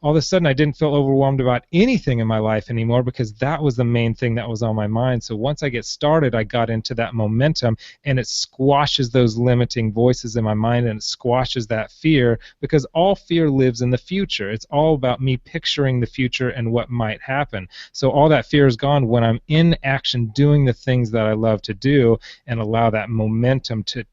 all of a sudden I didn't feel overwhelmed about anything in my life anymore, because that was the main thing that was on my mind. So once I get started, I got into that momentum, and it squashes those limiting voices in my mind, and it squashes that fear, because all fear lives in the future. It's all about me picturing the future and what might happen. So all that fear is gone when I'm in action doing the things that I love to do, and allow that momentum to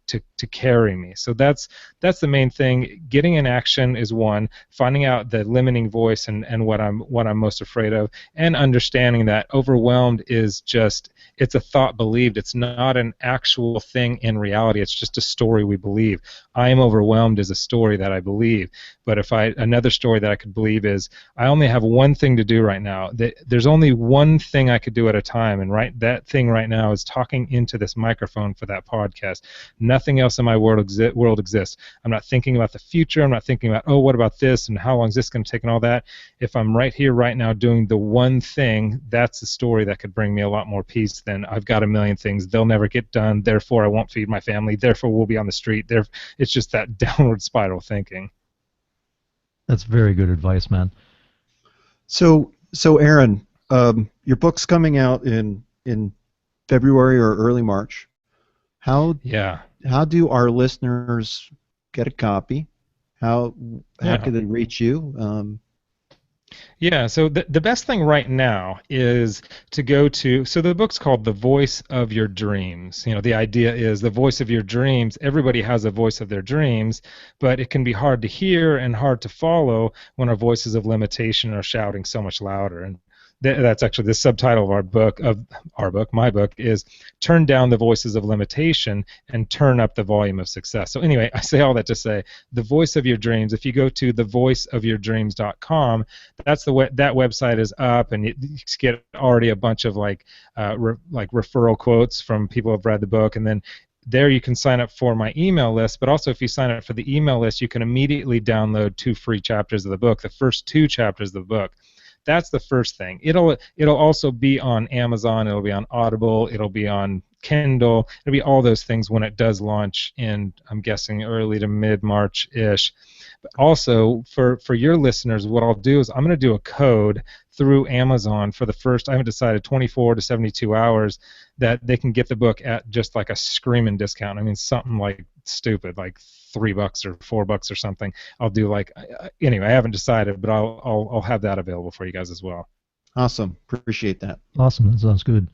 carry me. So that's the main thing. Getting in action is one, finding out the limiting voice and what I'm most afraid of, and understanding that overwhelmed is just, it's a thought believed. It's not an actual thing in reality. It's just a story we believe. I am overwhelmed is a story that I believe. But another story that I could believe is, I only have one thing to do right now. There's only one thing I could do at a time, and that thing right now is talking into this microphone for that podcast. Nothing else in my world exists. I'm not thinking about the future. I'm not thinking about, oh, what about this, and how long is this going to take, and all that. If I'm right here, right now, doing the one thing, that's the story that could bring me a lot more peace than I've got a million things. They'll never get done. Therefore, I won't feed my family. Therefore, we'll be on the street. It's just that downward spiral thinking. That's very good advice, man. So Aaron, your book's coming out in February or early March. How do our listeners get a copy? How can they reach you? So the best thing right now is to go to, so the book's called The Voice of Your Dreams. The idea is the voice of your dreams. Everybody has a voice of their dreams, but it can be hard to hear and hard to follow when our voices of limitation are shouting so much louder. And that's actually the subtitle of my book is Turn Down the Voices of Limitation and Turn Up the Volume of Success. So anyway, I say all that to say, The Voice of Your Dreams. If you go to thevoiceofyourdreams.com, that website is up, and you get already a bunch of like referral quotes from people who have read the book, and then there you can sign up for my email list. But also, if you sign up for the email list, you can immediately download 2 free chapters of the book, the first 2 chapters of the book. That's the first thing. It'll also be on Amazon. It'll be on Audible. It'll be on Kindle. It'll be all those things when it does launch in, I'm guessing, early to mid-March-ish. But also, for your listeners, what I'll do is I'm going to do a code through Amazon for the first, I haven't decided, 24 to 72 hours, that they can get the book at just like a screaming discount. I mean, something like stupid, like $3 or $4 or something. I'll do like, anyway, I haven't decided, but I'll have that available for you guys as well. Awesome. Appreciate that. Awesome. That sounds good.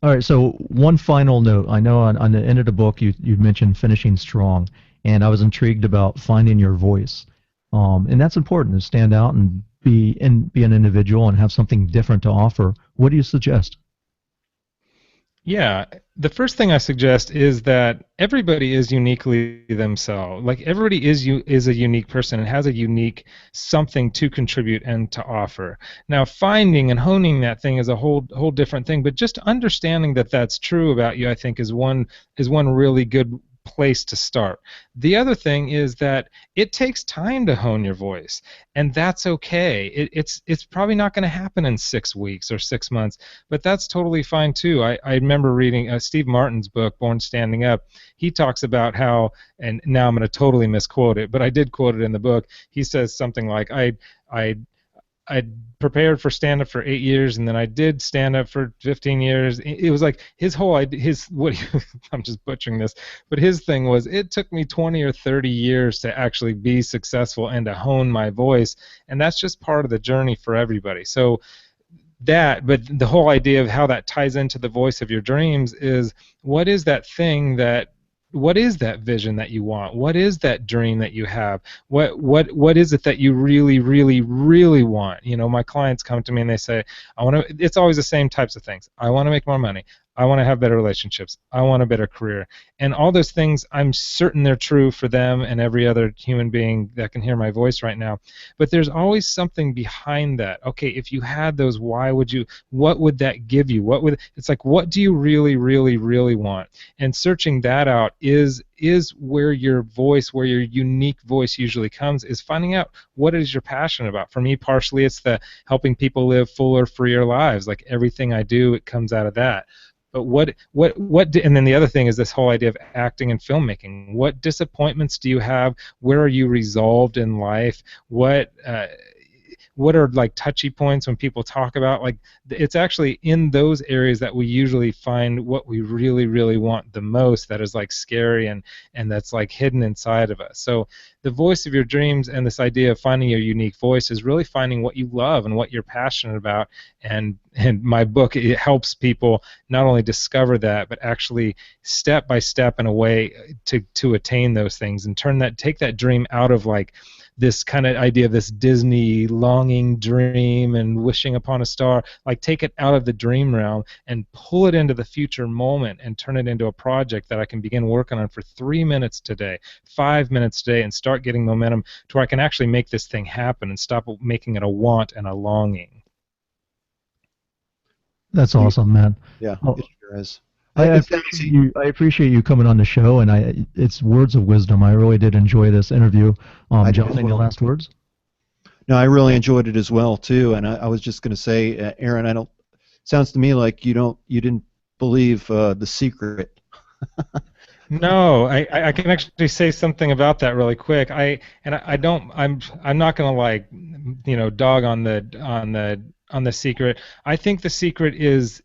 All right, so one final note. I know on the end of the book you mentioned finishing strong, and I was intrigued about finding your voice. And that's important, to stand out and be an individual and have something different to offer. What do you suggest? Yeah, the first thing I suggest is that everybody is uniquely themselves. Like, everybody is a unique person and has a unique something to contribute and to offer. Now, finding and honing that thing is a whole different thing, but just understanding that that's true about you, I think, is one really good place to start. The other thing is that it takes time to hone your voice, and that's okay. It's probably not going to happen in 6 weeks or 6 months, but that's totally fine too. I remember reading Steve Martin's book, Born Standing Up. He talks about how, and now I'm going to totally misquote it, but I did quote it in the book. He says something like, I prepared for stand-up for 8 years, and then I did stand-up for 15 years. It was like his whole idea, I'm just butchering this, but his thing was, it took me 20 or 30 years to actually be successful and to hone my voice, and that's just part of the journey for everybody. So but the whole idea of how that ties into the voice of your dreams is, what is that vision that you want? What is that dream that you have? What is it that you really, really, really want? My clients come to me and they say, it's always the same types of things. I want to make more money. I want to have better relationships. I want a better career. And all those things, I'm certain they're true for them and every other human being that can hear my voice right now. But there's always something behind that. Okay, if you had those, what would that give you? It's like, what do you really, really, really want? And searching that out is where your unique voice usually comes, is finding out what it is you're passionate about. For me, partially, it's the helping people live fuller, freer lives. Like, everything I do, it comes out of that. But and then the other thing is this whole idea of acting and filmmaking. What disappointments do you have? Where are you resolved in life? What what are like touchy points when people talk about, like it's actually in those areas that we usually find what we really, really want the most, that is like scary and that's like hidden inside of us. So the voice of your dreams and this idea of finding your unique voice is really finding what you love and what you're passionate about. And my book, it helps people not only discover that, but actually step by step in a way to attain those things, and take that dream out of like this kind of idea of this Disney longing dream and wishing upon a star. Like, take it out of the dream realm and pull it into the future moment and turn it into a project that I can begin working on for 3 minutes today, 5 minutes today, and start getting momentum to where I can actually make this thing happen and stop making it a want and a longing. That's awesome, man. Yeah, Oh, it sure is. I appreciate you coming on the show, and it's words of wisdom. I really did enjoy this interview. John, any last words? No, I really enjoyed it as well too. And I was just going to say, Aaron, sounds to me like you didn't believe The Secret. No, I can actually say something about that really quick. I'm not gonna like, dog on the Secret. I think The Secret is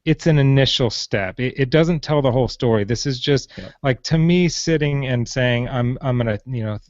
it's an initial step. It doesn't tell the whole story. This is just like, to me, sitting and saying I'm gonna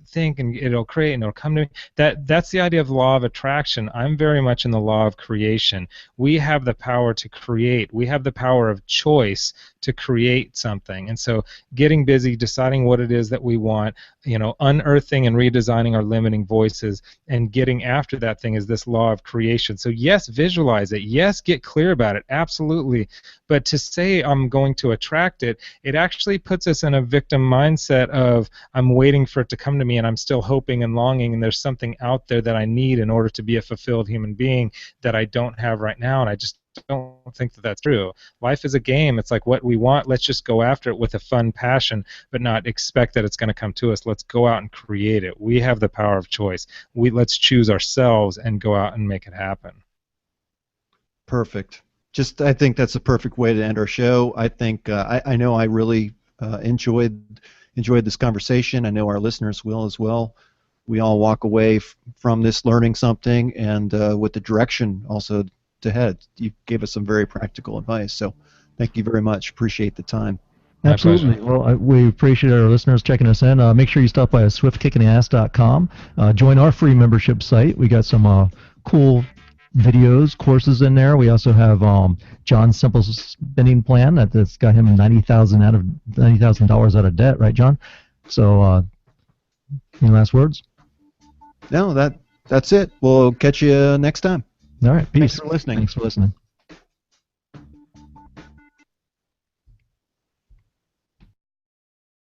think and it'll create and it'll come to me. That's the idea of law of attraction. I'm very much in the law of creation. We have the power to create. We have the power of choice to create something. And so getting busy, deciding what it is that we want, unearthing and redesigning our limiting voices and getting after that thing is this law of creation. So yes, visualize it. Yes, get clear about it. Absolutely. But to say I'm going to attract it, it actually puts us in a victim mindset of I'm waiting for it to come to me and I'm still hoping and longing, and there's something out there that I need in order to be a fulfilled human being that I don't have right now, and I just don't think that that's true. Life is a game. It's like, what we want, let's just go after it with a fun passion, but not expect that it's going to come to us. Let's go out and create it. We have the power of choice. Let's choose ourselves and go out and make it happen. Perfect. I think that's a perfect way to end our show. I think I know I really enjoyed this conversation. I know our listeners will as well. We all walk away from this learning something, and with the direction also to head. You gave us some very practical advice, so thank you very much. Appreciate the time. Absolutely. Well, we appreciate our listeners checking us in. Make sure you stop by swiftkickinass.com. Join our free membership site. We got some cool videos, courses in there. We also have John's simple spending plan that's got him $90,000 out of debt, right, John? So, any last words? No, that's it. We'll catch you next time. All right. Peace. Thanks for listening. Thanks for listening.